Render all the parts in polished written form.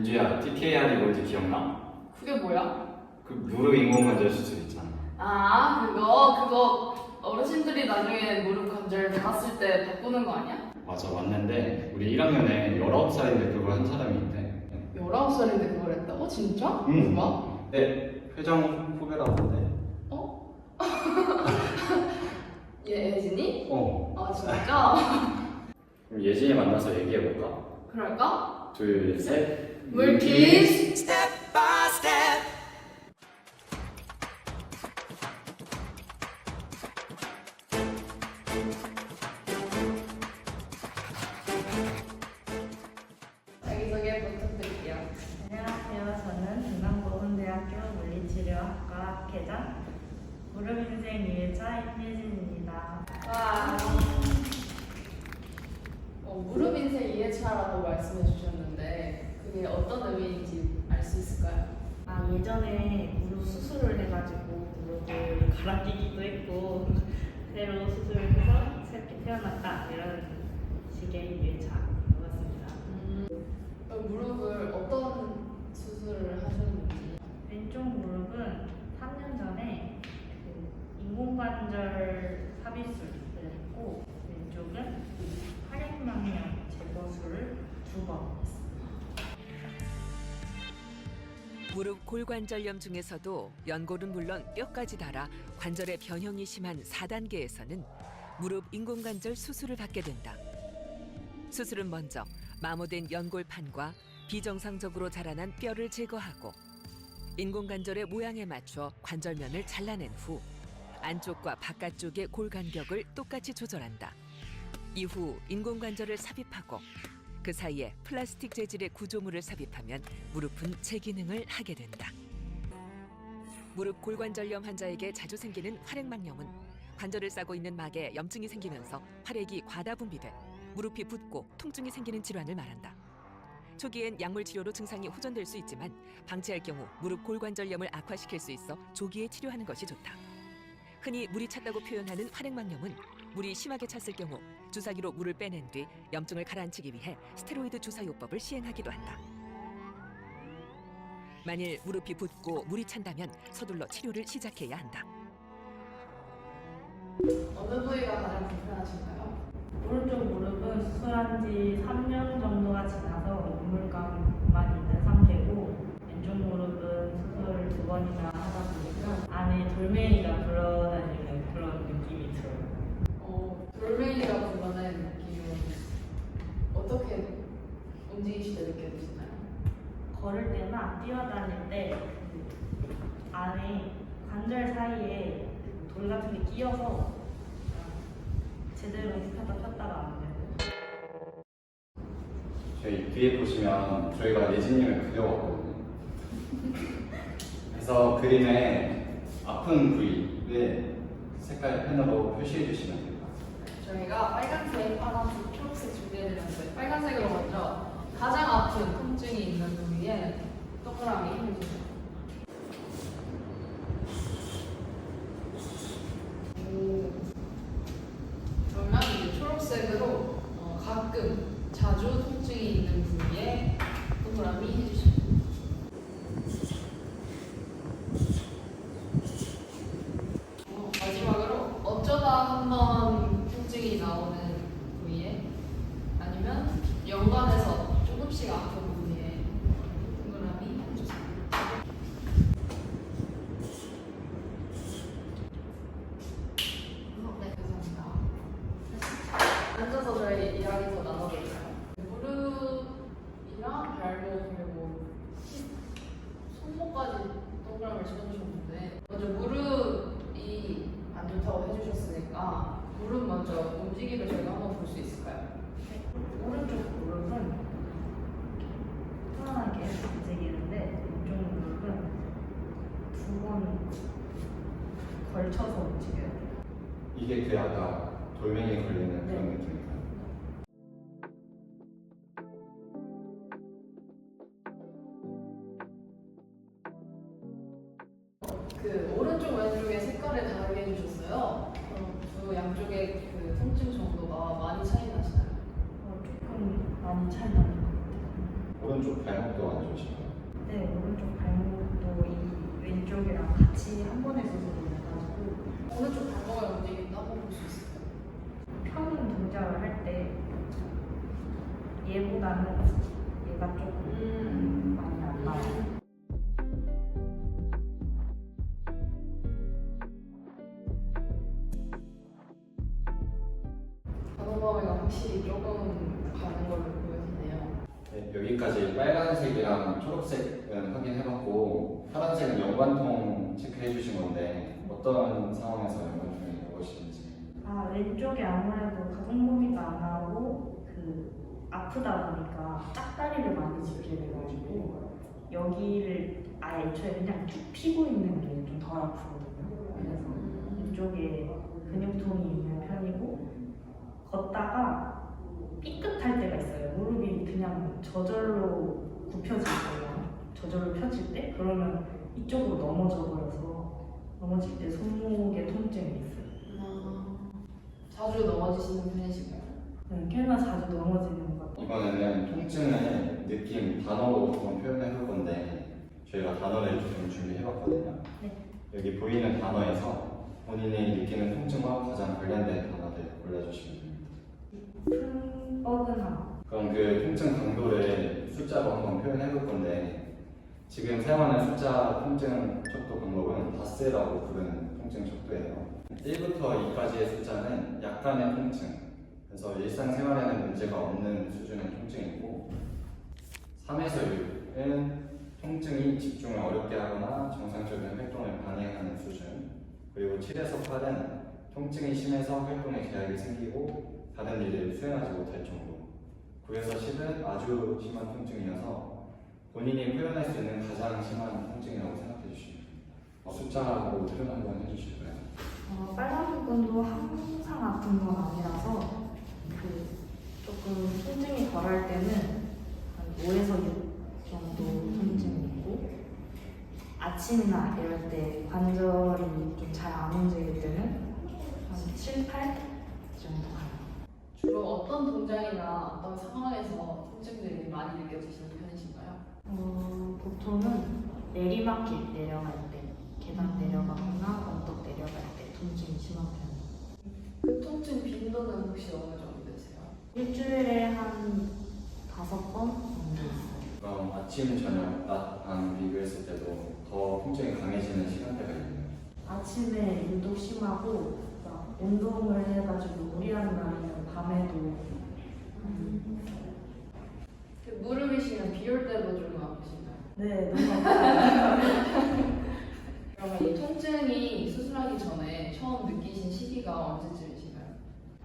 민주야, TKR이 뭔지 기억나? 그게 뭐야? 그 무릎 인공관절 수술 있잖아. 아, 그거 어르신들이 나중에 무릎 관절 나갔을 때 바꾸는 거 아니야? 맞아, 맞는데 우리 1학년에 19살인데 그걸 한 사람이 있대. 19살인데 그걸 했다고? 진짜? 응. 누가? 네, 회장 후배라던데. 어? 예진이? 어. 아, 진짜? 그럼 예진이 만나서 얘기해볼까? 그럴까? 둘, 셋. 물키즈 Step by step. 자기소개 부탁드릴게요. 안녕하세요. 저는 중앙보건대학교 물리치료학과 학회장 무릎인생 2회차 임예진입니다. 와. 무릎 인생 2회차라고 말씀해 주셨는데 그게 어떤 의미인지 알 수 있을까요? 예전에 무릎 수술을 해가지고 무릎을 갈아 끼기도 했고 새로 수술을 해서 새롭게 태어났다 이런 식의 2회차인 것 같습니다. 무릎을 어떤 수술을 하셨는지. 왼쪽 무릎은 3년 전에 인공관절 삽입술을 했고 왼쪽은 활액망염 제거술을 2번 했습니다. 무릎 골관절염 중에서도 연골은 물론 뼈까지 닳아 관절의 변형이 심한 4단계에서는 무릎 인공관절 수술을 받게 된다. 수술은 먼저 마모된 연골판과 비정상적으로 자라난 뼈를 제거하고 인공관절의 모양에 맞춰 관절면을 잘라낸 후 안쪽과 바깥쪽의 골 간격을 똑같이 조절한다. 이후 인공관절을 삽입하고 그 사이에 플라스틱 재질의 구조물을 삽입하면 무릎은 재기능을 하게 된다. 무릎 골관절염 환자에게 자주 생기는 활액막염은 관절을 싸고 있는 막에 염증이 생기면서 활액이 과다 분비돼 무릎이 붓고 통증이 생기는 질환을 말한다. 초기엔 약물 치료로 증상이 호전될 수 있지만 방치할 경우 무릎 골관절염을 악화시킬 수 있어 조기에 치료하는 것이 좋다. 흔히 물이 찼다고 표현하는 활액막염은 물이 심하게 찼을 경우 주사기로 물을 빼낸 뒤 염증을 가라앉히기 위해 스테로이드 주사요법을 시행하기도 한다. 만일 무릎이 붓고 물이 찬다면 서둘러 치료를 시작해야 한다. 어느 부위가 가장 불편하신가요? 오른쪽 무릎은 수술한 지 3년 정도가 지나서 우물감만 있는 상태고 왼쪽 무릎은 수술을 2번이나 하다 보니까 안에 돌멩이가 굴러다니는 그런 느낌이 들어요. 돌멩이가 불어나는 느낌은 어떻게 움직이실 때 느껴지시나요? 걸을 때나 뛰어다닐 때 안에 관절 사이에 돌 같은 게 끼어서 제대로 폈다 폈다가 안 되고. 저희 뒤에 보시면 저희가 예진님을 그려왔거든요. 그래서 그림의 아픈 부위를 색깔 펜으로 표시해 주시면 됩니다. 저희가 빨간색, 파란색, 초록색 준비해드렸는데 빨간색으로 먼저 가장 아픈 통증이 있는 부위에 동그라미 해주세요. 그러면 이제 초록색으로 가끔 자주 통증이 있는 부위에 동그라미 해주시면 돼요. 마지막으로 어쩌다 한번 통증이 나오는 부위에 아니면 연관해서 조금씩 아픈 부위에 동그라미 해주세요. 네, 감사합니다. 앉아서 저희 이야기 더 나눠볼까요? 무릎이랑 발목 그리고 손목까지 동그라미를 찍어주셨는데 먼저 무릎이 안 좋다고 해주셨으니까 무릎 먼저 움직임을 저희가 한번 볼 수 있을까요? 오른쪽 무릎은 편안하게 움직이는데 왼쪽 무릎은 2번 걸쳐서 움직여야 돼요. 이게 그 아까 돌멩이 걸리는 그런 느낌인가요? 그 오른쪽 왼쪽의 색깔을 다르게 해주셨어요. 두 양쪽의 그 통증 정도가 많이 차이 나시나요? 조금 많이 차이 나는 것 같아요. 오른쪽 발목도 안 좋으신가요? 네, 오른쪽 발목도 이 왼쪽이랑 같이 한 번에 수술을 해가지고 어느 쪽 발목을 움직인다 한번 볼 수 있을까요? 펴는 동작을 할 때 얘보다는 얘가 조금 많이 안 나와요. 단호범위가 확실히 조금 가는 걸로 보여지네요. 네, 여기까지 빨간색이랑 초록색은 확인해봤고 파란색은 연관통 체크해 주신 건데 어떤 상황에서 연관통이 나오시는지. 아, 왼쪽에 아무래도 가동범위가 안 나오고 아프다 보니까 짝다리를 많이 짚게 돼가지고 여기를 아예 애초에 그냥 쭉 피고 있는 게 좀 덜 아프거든요. 그래서 이쪽에 근육통이 있는 편이고 걷다가 삐끗할 때가 있어요. 무릎이 그냥 저절로 굽혀질 때요. 저절로 펴질 때 그러면 이쪽으로 넘어져 버려서 넘어질 때 손목에 통증이 있어요. 자주 넘어지시는 편이신가요? 네, 꽤나 자주 넘어지는 것 같아요. 이번에는 통증의 느낌 단어로 한번 표현해 볼 건데 저희가 단어를 좀 준비해 봤거든요. 네. 여기 보이는 단어에서 본인이 느끼는 통증과 가장 관련된 단어들 골라주시면 됩니다. 큰 뻐근함. 그럼 그 통증 강도를 숫자로 한번 표현해 볼 건데 지금 사용하는 숫자 통증 척도 방법은 다스라고 부르는 통증 척도예요. 1부터 2까지의 숫자는 약간의 통증, 그래서 일상생활에는 문제가 없는 수준의 통증이고 3에서 6은 통증이 집중을 어렵게 하거나 정상적인 활동을 방해하는 수준, 그리고 7에서 8은 통증이 심해서 활동에 제약이 생기고 다른 일을 수행하지 못할 정도, 9에서 10은 아주 심한 통증이어서 본인이 표현할 수 있는 가장 심한 통증이라고 생각해 주시면 됩니다. 숫자로 표현 한번 해주실까요? 빨간 부분도 항상 아픈 건 아니라서 조금 통증이 덜할 때는 한 5에서 6 정도 통증이 있고 아침이나 이럴 때 관절이 좀 잘 안 움직일 때는 한 7, 8 정도 가요. 주로 어떤 동작이나 어떤 상황에서 통증들이 많이 느껴지시는 편이신가요? 보통은 내리막길 내려갈 때, 계단 내려가거나 언덕 내려갈 때 통증이 심한 편이에요. 그 통증 빈도는 혹시 어느 정도 되세요? 일주일에 한 5번 정도 있어요. 그럼 아침, 저녁, 낮, 밤 비교했을 때도 더 통증이 강해지는 시간대가 있나요? 아침에 유독 심하고 막 운동을 해가지고 무리한 날에는 밤에도 그 무릎이시면 비 올 때도 좀 아프신가요? 네, 너무 아파요. 그러면 이 통증이 수술하기 전에 처음 느끼신 시기가 언제쯤이신가요?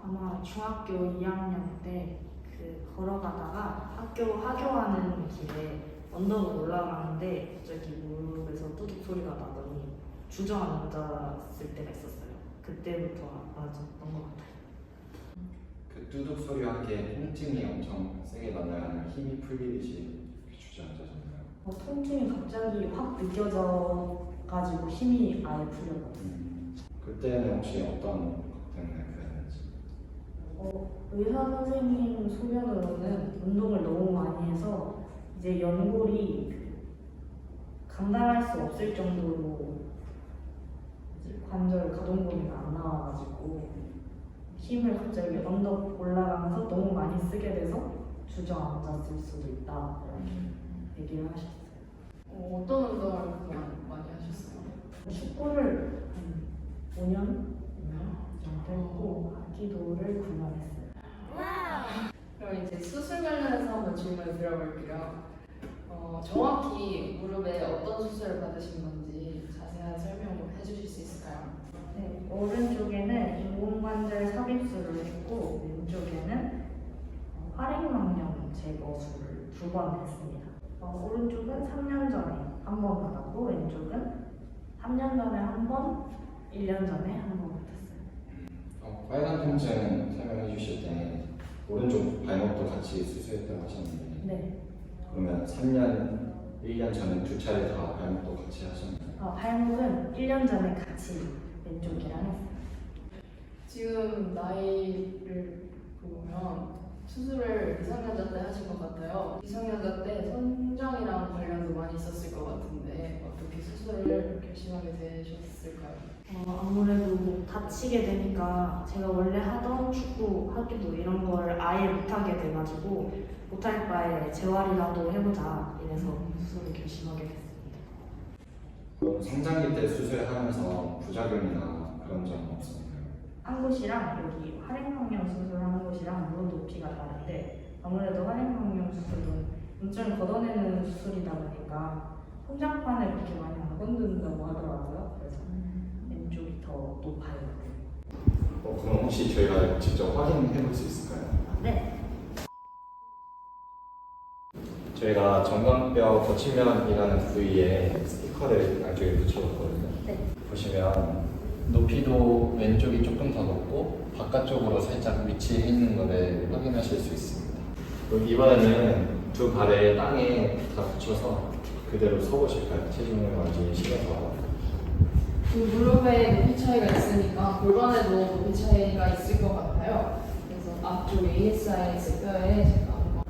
아마 중학교 2학년 때 걸어가다가 학교 하교하는 길에 언덕을 올라가는데 갑자기 무릎에서 뚜둑 소리가 나더니 주저앉았을 때가 있었어요. 그때부터 아파졌던 것 같아요. 그 뚜둑 소리와 함께 통증이 엄청 세게 나나요? 아니면 힘이 풀리듯이 주저앉아졌나요? 통증이 갑자기 확 느껴져가지고 힘이 아예 풀려요. 그때는 혹시 어떤 것 때문에 그랬는지? 의사 선생님 소견으로는 운동을 너무 많이 해서 이제 연골이 감당할 수 없을 정도로 이제 관절 가동 범위가 안 나와가지고 힘을 갑자기 언덕 올라가면서 너무 많이 쓰게 돼서 주저앉았을 수도 있다 이렇게 얘기를 하셨어요. 어떤 운동을 그동안 많이 하셨어요? 축구를 한 5년 정도 했고 합기도를 9년 했어요. 그럼 이제 수술 관련해서 한번 질문을 드려볼게요. 정확히 무릎에 어떤 수술을 받으신 건지 자세한 설명을 해주실 수 있을까요? 네, 오른쪽에는 인공관절 삽입술을 했고 왼쪽에는 활액망령 제거술을 2번 했습니다. 오른쪽은 3년 전에 한 번 받았고 왼쪽은 3년 전에 한 번, 1년 전에 한 번 받았어요. 빨간 통증 설명해 주실 때 오른쪽 발목도 같이 수술했다고 하셨는데 네, 그러면 3년, 1년 전에 두 차례 다 발목도 같이 하셨나요? 발목은 1년 전에 같이 왼쪽이랑 했어요. 지금 나이를 보면 수술을 미성년자 때 하신 것 같아요. 미성년자 때 성장이랑 관련도 많이 있었을 것 같은데 어떻게 수술을 결심하게 되셨을까요? 아무래도 다치게 되니까 제가 원래 하던 축구, 하기도 이런 걸 아예 못하게 돼가지고 못할 바에 재활이라도 해보자 이래서 수술을 결심하게 됐습니다. 그럼 성장기 때 수술하면서 부작용이나 그런 점 없습니까? 한 곳이랑 여기 활액망령 수술하는 곳이랑 무릎 높이가 다른데 아무래도 활액망령 수술은 염증을 걷어내는 수술이다 보니까 성장판을 그렇게 많이 안 건든다고 하더라고요. 그래서 왼쪽이 더 높아요. 그럼 혹시 저희가 직접 확인해 볼 수 있을까요? 네. 저희가 정강뼈 거치면이라는 부위에 스티커를 양쪽에 붙여봤거든요. 네. 보시면 높이도 왼쪽이 조금 더 높고 바깥쪽으로 살짝 위치해 있는 것을 확인하실 수 있습니다. 그럼 이번에는 두 발을 땅에 다 붙여서 그대로 서보실까요? 체중을 완전히 실어서. 그 무릎에 높이 차이가 있으니까 골반에도 높이 차이가 있을 것 같아요. 그래서 앞쪽 ASIS 뼈에 제가 한번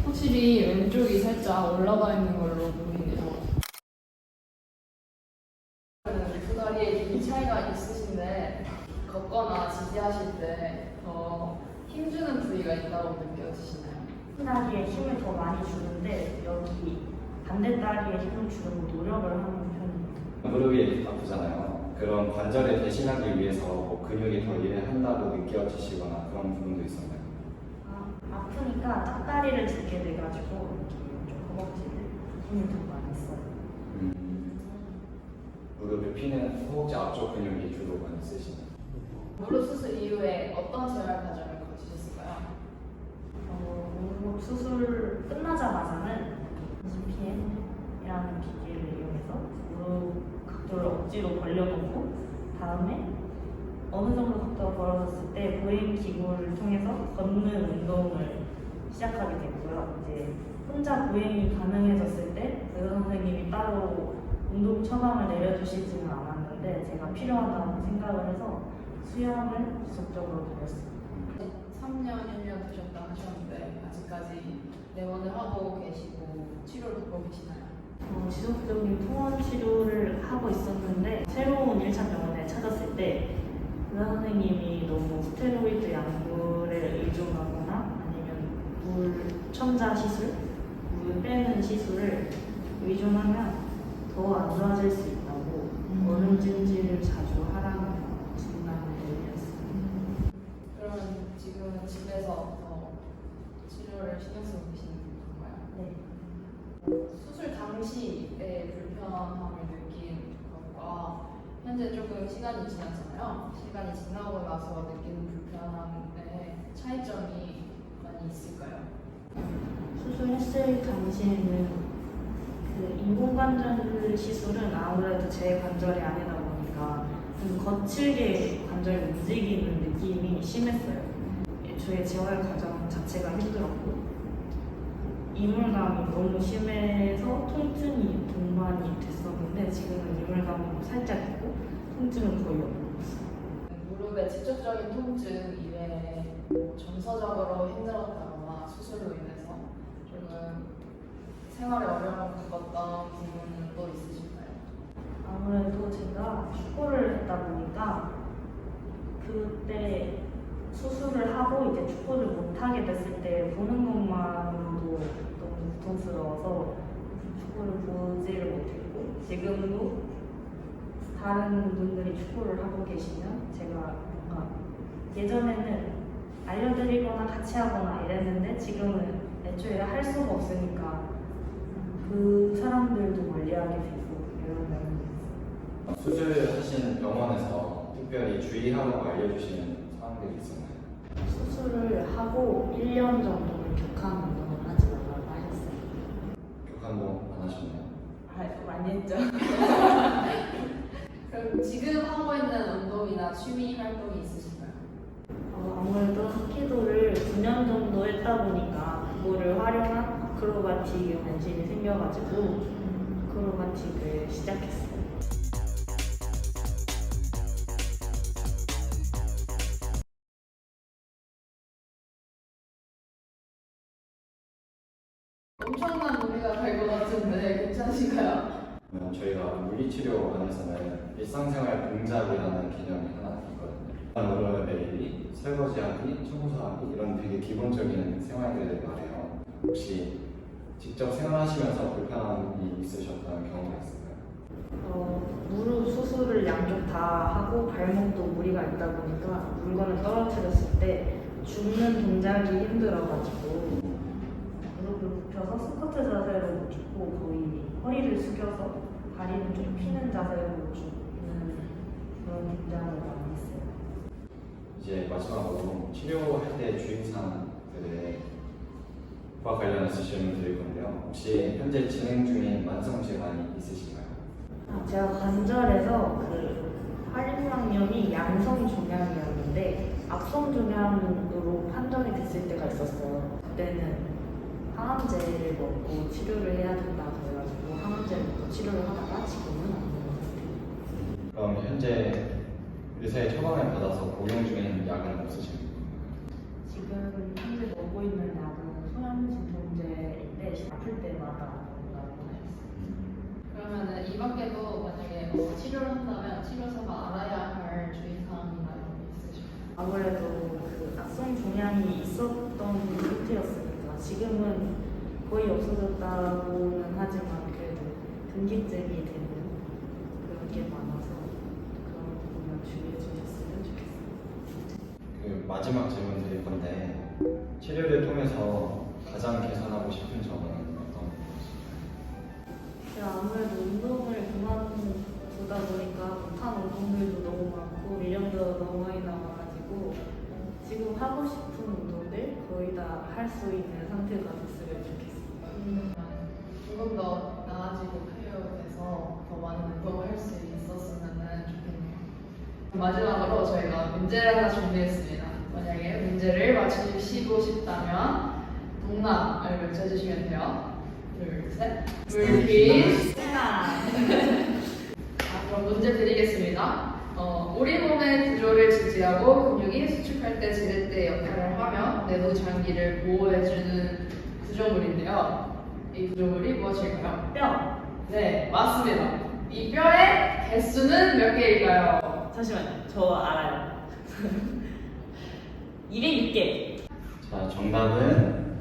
확실히 왼쪽이 살짝 올라가 있는 걸로 보이네요. 두 다리에 높이 차이가 있으신데 걷거나 지지하실 때 더 힘주는 부위가 있다고 느껴지시나요? 한 다리에 힘을 더 많이 주는데 여기 반대 다리에 힘을 주려고 노력을 하는 편입니다. 무릎이 아프잖아요. 그런 관절을 대신하기 위해서 뭐 근육이 더 일을 한다고 느껴지시거나 그런 부분도 있었나요? 아프니까 짝다리를 짚게 돼가지고 이렇게 좀 허벅지를 힘을 더 많이 써요. 무릎을 피는 허벅지 앞쪽 근육이 주로 많이 쓰시나요? 무릎 수술 이후에 어떤 재활 과정을 거치셨을까요? 무릎 수술 끝나자마자는 CPM이라는 기계를 이용해서 무릎 각도를 억지로 벌려놓고 다음에 어느 정도 각도가 벌어졌을 때 보행 기구를 통해서 걷는 운동을 시작하게 됐고요. 이제 혼자 보행이 가능해졌을 때 의사 선생님이 따로 운동 처방을 내려주시지는 않았는데 제가 필요하다고 생각을 해서 수영을 지속적으로 다녔습니다. 3년, 1년 되셨다 하셨는데 아직까지 내원을 하고 계시고 치료를 받고 계시나요? 지속적인 통원 치료를 하고 있었는데 새로운 1차 병원에 찾았을 때 의사 선생님이 너무 스테로이드 약물에 의존하거나 아니면 물 첨자 시술, 물 빼는 시술을 의존하면 더 안 좋아질 수 있다고 얼음 찜질을 자주 하라는 진단을 내렸습니다. 그러면 지금은 집에서 더 치료를 신경 쓰고 계시는 건가요? 네. 수술 당시에 불편함을 느낀 것과 현재 조금 시간이 지났잖아요. 시간이 지나고 나서 느끼는 불편함의 차이점이 많이 있을까요? 수술했을 당시에는 그 인공관절 시술은 아무래도 제 관절이 아니다 보니까 좀 거칠게 관절이 움직이는 느낌이 심했어요. 애초에 재활 과정 자체가 힘들었고 이물감이 너무 심해서 통증이 동반이 됐었는데 지금은 이물감은 살짝 있고 통증은 거의 없고 있어요. 무릎의 직접적인 통증 이외에 정서적으로 힘들었다거나 수술로 인해서 조금 생활에 어려움을 겪었던 부분은 또 있으실까요? 아무래도 제가 축구를 했다 보니까 그때 수술을 하고 이제 축구를 못하게 됐을 때 보는 것만으로도 너무 고통스러워서 축구를 보지를 못했고 지금도 다른 분들이 축구를 하고 계시면 제가 뭔가 예전에는 알려드리거나 같이 하거나 이랬는데 지금은 애초에 할 수가 없으니까 그 사람들도 멀리하게 되고 이런 면이 있어요. 수술하신 병원에서 특별히 주의하라고 알려주시는 사항들이 있었나요? 수술을 하고 1년 정도는 격한 운동을 하지 말라고 하셨어요. 격한동 안 하셨나요? 많이 했죠. 그럼 지금 하고 있는 운동이나 취미 활동이 있으신가요? 아무래도 합기도를 9년 정도 했다 보니까 그거를 활용한 아크로바틱에 관심이 생겨가지고 아크로바틱을 시작했어요. 엄청난 무리가 갈 것 같은데 괜찮으신가요? 저희가 물리치료 안에서는 일상생활 동작이라는 개념이 하나 있거든요. 무릎 매일이 설거지하기, 청소하기 이런 되게 기본적인 생활들을 말해요. 혹시 직접 생활하시면서 불편함이 있으셨던 경우가 있을까요? 무릎 수술을 양쪽 다 하고 발목도 무리가 있다 보니까 물건을 떨어뜨렸을 때 줍는 동작이 힘들어가지고 무릎을 굽혀서 스쿼트 자세로 못 줍고 거의 허리를 숙여서 다리는 좀 피는 자세로 줍는 그런 동작을 많이 했어요. 이제 마지막으로 치료할 때 주의사항들과 관련해서 질문 드릴 건데요. 혹시 현재 진행 중인 만성 질환이 있으신가요? 제가 관절에서 그 활막염이 양성 종양이었는데 악성 종양으로 판정이 됐을 때가 있었어요. 그때는 항암제를 먹고 치료를 해야 된다고 해가지고 항암제를 먹고 치료를 하다가 지금은 안 먹는 상태예요. 그럼 현재 의사의 처방을 받아서 복용 중인 약은 없으신가요? 지금 현재 먹고 있는 약은 소염 진통제인데 아플 때마다 먹는다고 했어요. 그러면은 이 밖에도 만약에 치료를 한다면 치료사가 알아야 할 주의사항이나 이런 게 있으실까요? 아무래도 그 악성 종양이 있었던 상태였으니까 지금은 거의 없어졌다고는 하지만 그래도 금기증이 되는 그런 게 많아서 그런 부분을 주의해 주셨으면 좋겠습니다. 그 마지막 질문 드릴 건데 치료를 통해서 가장 개선하고 싶은 점은 어떤 것일까요? 제가 아무래도 운동을 그만두다 보니까 못한 운동들도 너무 많고 미련도 너무 많이 남아가지고 지금 하고 싶은 운동들 거의 다 할 수 있는 상태가 됐으면 좋겠습니다. 조금 더 나아지고 쾌유돼서 더 많은 운동을 할 수 있었으면 좋겠네요. 마지막으로 저희가 문제를 하나 준비했습니다. 만약에 문제를 맞추시고 싶다면 동남을 외쳐주시면 돼요. 둘, 셋. 물귀. 그럼 문제 드리겠습니다. 우리 몸의 구조를 지지하고 근육이 수축할 때, 지를 때 역할을 하며 내부 장기를 보호해주는 구조물인데요. 이 구조물이 무엇일까요? 뼈! 네, 맞습니다. 이 뼈의 개수는 몇 개일까요? 잠시만요. 저 알아요. 206개. 자, 정답은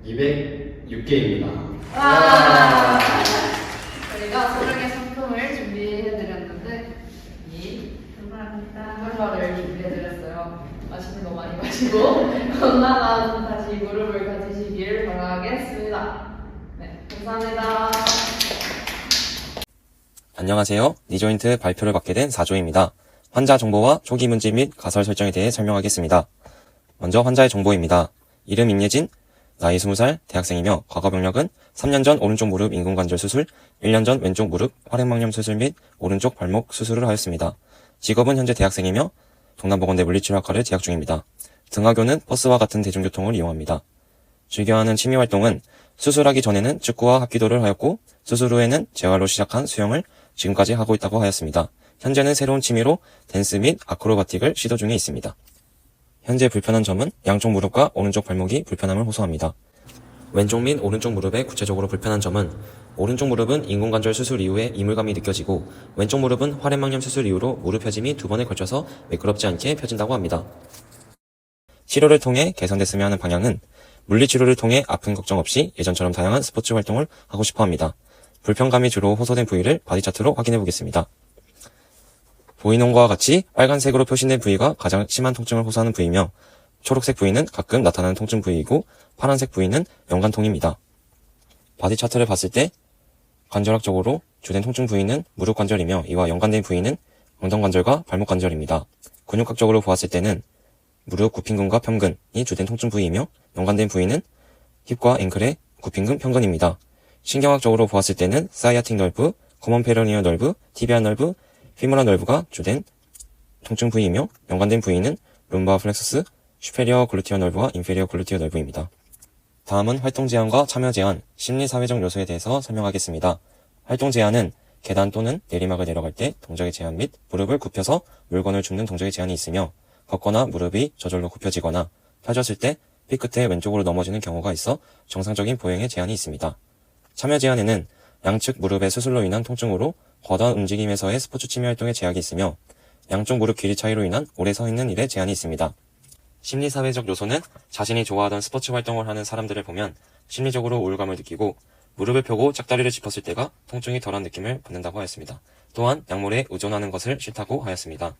206개입니다. 와! 저희가 소정의 상품을 준비해드렸는데 이 감사합니다. 텀블러를 준비해드렸어요. 맛있는 거 많이 마시고 건강한 다시 무릎을 가지시길 바라겠습니다. 네, 감사합니다. 안녕하세요. 니조인트 발표를 받게 된 4조입니다. 환자 정보와 초기 문제 및 가설 설정에 대해 설명하겠습니다. 먼저 환자의 정보입니다. 이름 임예진, 나이 20살, 대학생이며 과거 병력은 3년 전 오른쪽 무릎 인공관절 수술, 1년 전 왼쪽 무릎 활액막염 수술 및 오른쪽 발목 수술을 하였습니다. 직업은 현재 대학생이며 동남보건대 물리치료학과를 재학 중입니다. 등하교는 버스와 같은 대중교통을 이용합니다. 즐겨하는 취미활동은 수술하기 전에는 축구와 합기도를 하였고 수술 후에는 재활로 시작한 수영을 지금까지 하고 있다고 하였습니다. 현재는 새로운 취미로 댄스 및 아크로바틱을 시도 중에 있습니다. 현재 불편한 점은 양쪽 무릎과 오른쪽 발목이 불편함을 호소합니다. 왼쪽 및 오른쪽 무릎에 구체적으로 불편한 점은 오른쪽 무릎은 인공관절 수술 이후에 이물감이 느껴지고 왼쪽 무릎은 활액막염 수술 이후로 무릎 펴짐이 2번에 걸쳐서 매끄럽지 않게 펴진다고 합니다. 치료를 통해 개선됐으면 하는 방향은 물리치료를 통해 아픈 걱정 없이 예전처럼 다양한 스포츠 활동을 하고 싶어 합니다. 불편감이 주로 호소된 부위를 바디 차트로 확인해 보겠습니다. 보이는 것과 같이 빨간색으로 표시된 부위가 가장 심한 통증을 호소하는 부위며 초록색 부위는 가끔 나타나는 통증 부위이고 파란색 부위는 연관통입니다. 바디 차트를 봤을 때 관절학적으로 주된 통증 부위는 무릎 관절이며 이와 연관된 부위는 엉덩관절과 발목 관절입니다. 근육학적으로 보았을 때는 무릎 굽힌근과 편근이 주된 통증 부위이며 연관된 부위는 힙과 앵클의 굽힌근 편근입니다. 신경학적으로 보았을 때는 사이아틱 nerve, 커먼 페로니얼 nerve, 티비아 nerve, 피모랄 nerve가 주된 통증 부위이며 연관된 부위는 룸바 플렉서스, 슈페리어 글루티어 nerve와 인페리어 글루티어 nerve입니다. 다음은 활동 제한과 참여 제한, 심리사회적 요소에 대해서 설명하겠습니다. 활동 제한은 계단 또는 내리막을 내려갈 때 동작의 제한 및 무릎을 굽혀서 물건을 줍는 동작의 제한이 있으며 걷거나 무릎이 저절로 굽혀지거나 펴졌을 때 삐 끝에 왼쪽으로 넘어지는 경우가 있어 정상적인 보행에 제한이 있습니다. 참여 제한에는 양측 무릎의 수술로 인한 통증으로 과도한 움직임에서의 스포츠 취미 활동에 제약이 있으며 양쪽 무릎 길이 차이로 인한 오래 서 있는 일에 제한이 있습니다. 심리사회적 요소는 자신이 좋아하던 스포츠 활동을 하는 사람들을 보면 심리적으로 우울감을 느끼고 무릎을 펴고 짝다리를 짚었을 때가 통증이 덜한 느낌을 받는다고 하였습니다. 또한 약물에 의존하는 것을 싫다고 하였습니다.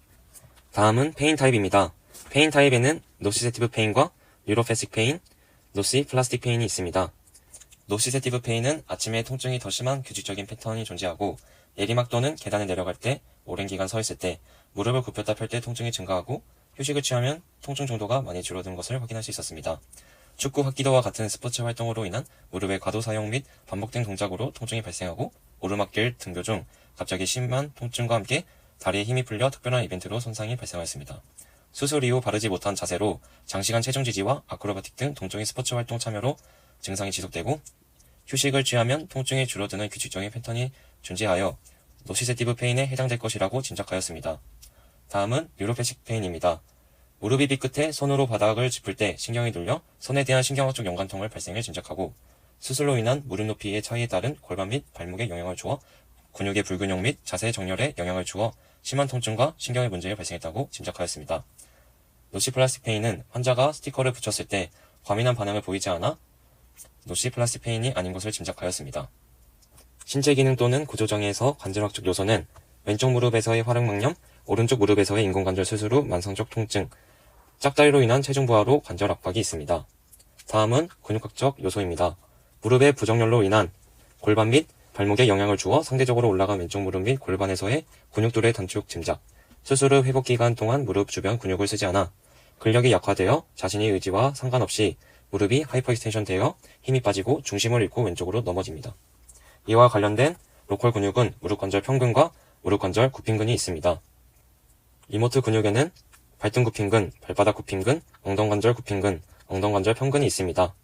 다음은 페인 타입입니다. 페인 타입에는 노시세티브 페인과 뉴로패식 페인, 노시 플라스틱 페인이 있습니다. 노시세티브 페인은 아침에 통증이 더 심한 규칙적인 패턴이 존재하고 내리막 또는 계단을 내려갈 때, 오랜 기간 서 있을 때, 무릎을 굽혔다 펼 때 통증이 증가하고 휴식을 취하면 통증 정도가 많이 줄어든 것을 확인할 수 있었습니다. 축구 합기도와 같은 스포츠 활동으로 인한 무릎의 과도 사용 및 반복된 동작으로 통증이 발생하고 오르막길 등교 중 갑자기 심한 통증과 함께 다리에 힘이 풀려 특별한 이벤트로 손상이 발생하였습니다. 수술 이후 바르지 못한 자세로 장시간 체중 지지와 아크로바틱 등 동적인 스포츠 활동 참여로 증상이 지속되고 휴식을 취하면 통증이 줄어드는 규칙적인 패턴이 존재하여 노시세티브 페인에 해당될 것이라고 짐작하였습니다. 다음은 뉴로패식 페인입니다. 무릎이 삐끗해 손으로 바닥을 짚을 때 신경이 눌려 손에 대한 신경학적 연관통을 발생을 짐작하고 수술로 인한 무릎 높이의 차이에 따른 골반 및 발목에 영향을 주어 근육의 불균형 및 자세 정렬에 영향을 주어 심한 통증과 신경의 문제가 발생했다고 짐작하였습니다. 노시플라스틱 페인은 환자가 스티커를 붙였을 때 과민한 반응을 보이지 않아 노시플라스틱 페인이 아닌 것을 짐작하였습니다. 신체 기능 또는 구조장애에서 관절학적 요소는 왼쪽 무릎에서의 활액막염, 오른쪽 무릎에서의 인공관절 수술 후 만성적 통증, 짝다리로 인한 체중 부하로 관절 압박이 있습니다. 다음은 근육학적 요소입니다. 무릎의 부정렬로 인한 골반 및 발목에 영향을 주어 상대적으로 올라간 왼쪽 무릎 및 골반에서의 근육들의 단축 짐작, 수술 후 회복 기간 동안 무릎 주변 근육을 쓰지 않아 근력이 약화되어 자신의 의지와 상관없이 무릎이 하이퍼익스텐션 되어 힘이 빠지고 중심을 잃고 왼쪽으로 넘어집니다. 이와 관련된 로컬 근육은 무릎관절 평근과 무릎관절 굽힌근이 있습니다. 리모트 근육에는 발등 굽힌근, 발바닥 굽힌근, 엉덩관절 굽힌근, 엉덩관절 평근이 있습니다.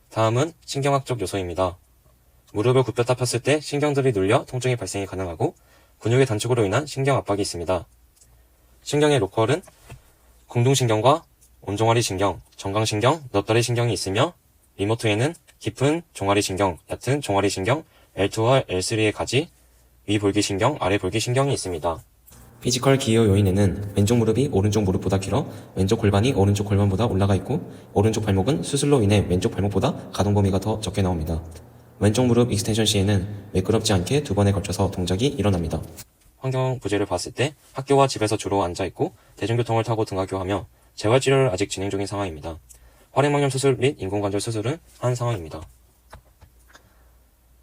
다음은 신경학적 요소입니다. 무릎을 굽혔다 폈을 때 신경들이 눌려 통증이 발생이 가능하고 근육의 단축으로 인한 신경 압박이 있습니다. 신경의 로컬은 궁둥신경과 온종아리신경, 정강신경, 넙다리신경이 있으며 리모트에는 깊은 종아리신경, 얕은 종아리신경, L2와 L3의 가지, 위 볼기신경, 아래 볼기신경이 있습니다. 피지컬 기여 요인에는 왼쪽 무릎이 오른쪽 무릎보다 길어 왼쪽 골반이 오른쪽 골반보다 올라가 있고 오른쪽 발목은 수술로 인해 왼쪽 발목보다 가동 범위가 더 적게 나옵니다. 왼쪽 무릎 익스텐션 시에는 매끄럽지 않게 두 번에 걸쳐서 동작이 일어납니다. 환경 부재를 봤을 때 학교와 집에서 주로 앉아있고 대중교통을 타고 등하교하며 재활치료를 아직 진행 중인 상황입니다. 활액막염 수술 및 인공관절 수술은 한 상황입니다.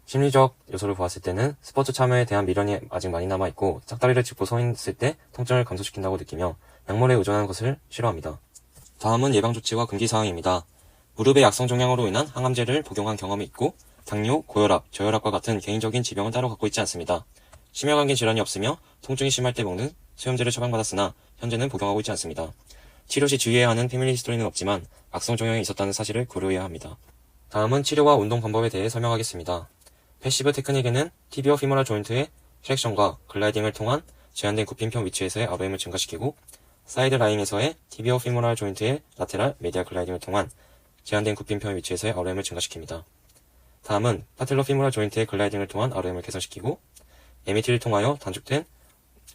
심리적 요소를 보았을 때는 스포츠 참여에 대한 미련이 아직 많이 남아있고 짝다리를 짚고 서 있을 때 통증을 감소시킨다고 느끼며 약물에 의존하는 것을 싫어합니다. 다음은 예방조치와 금기사항입니다. 무릎의 약성 종양으로 인한 항암제를 복용한 경험이 있고 당뇨, 고혈압, 저혈압과 같은 개인적인 지병은 따로 갖고 있지 않습니다. 심혈관계 질환이 없으며 통증이 심할 때 먹는 수염제를 처방받았으나 현재는 복용하고 있지 않습니다. 치료 시 주의해야 하는 패밀리 히스토리는 없지만 악성 종양이 있었다는 사실을 고려해야 합니다. 다음은 치료와 운동 방법에 대해 설명하겠습니다. 패시브 테크닉에는 티비어 피모랄 조인트의 트랙션과 글라이딩을 통한 제한된 굽힘편 위치에서의 ROM을 증가시키고 사이드 라인에서의 티비어 피모랄 조인트의 라테랄 메디al 글라이딩을 통한 제한된 굽힘편 위치에서의 ROM을 증가시킵니다. 다음은 파텔러 피모랄 조인트의 글라이딩을 통한 ROM을 개선시키고 MET를 통하여 단축된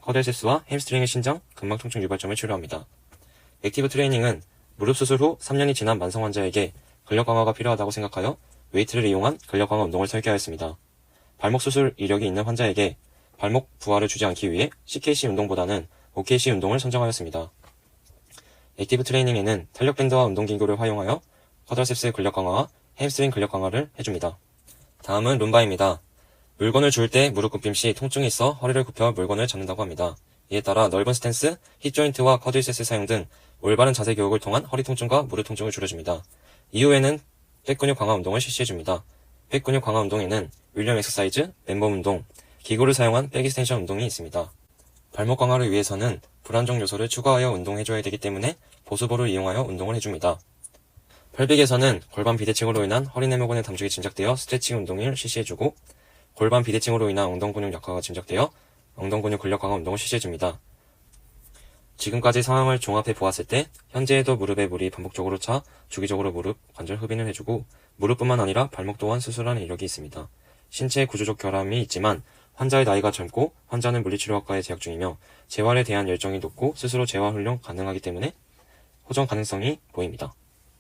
쿼드리셉스와 햄스트링의 신장, 근막 통증 유발점을 치료합니다. 액티브 트레이닝은 무릎 수술 후 3년이 지난 만성 환자에게 근력 강화가 필요하다고 생각하여 웨이트를 이용한 근력 강화 운동을 설계하였습니다. 발목 수술 이력이 있는 환자에게 발목 부하를 주지 않기 위해 CKC 운동보다는 OKC 운동을 선정하였습니다. 액티브 트레이닝에는 탄력밴드와 운동기구를 활용하여 쿼드리셉스 근력 강화와 햄스트링 근력 강화를 해줍니다. 다음은 룸바입니다. 물건을 줄 때 무릎 굽힘 시 통증이 있어 허리를 굽혀 물건을 잡는다고 합니다. 이에 따라 넓은 스탠스, 힙 조인트와 쿼드리셉스 사용 등 올바른 자세 교육을 통한 허리 통증과 무릎 통증을 줄여줍니다. 이후에는 백 근육 강화 운동을 실시해줍니다. 백 근육 강화 운동에는 윌리엄 엑서사이즈, 맨몸 운동, 기구를 사용한 백 익스텐션 운동이 있습니다. 발목 강화를 위해서는 불안정 요소를 추가하여 운동해줘야 되기 때문에 보수볼을 이용하여 운동을 해줍니다. 펠빅에서는 골반 비대칭으로 인한 허리 내모근의 담축이 짐작되어 스트레칭 운동을 실시해주고 골반 비대칭으로 인한 엉덩 근육 약화가 짐작되어 엉덩 근육 근력 강화 운동을 실시해줍니다. 지금까지 상황을 종합해 보았을 때 현재에도 무릎에 물이 반복적으로 차 주기적으로 무릎 관절 흡인을 해주고 무릎뿐만 아니라 발목 또한 수술하는 이력이 있습니다. 신체 구조적 결함이 있지만 환자의 나이가 젊고 환자는 물리치료학과에 재학 중이며 재활에 대한 열정이 높고 스스로 재활 훈련 가능하기 때문에 호전 가능성이 보입니다.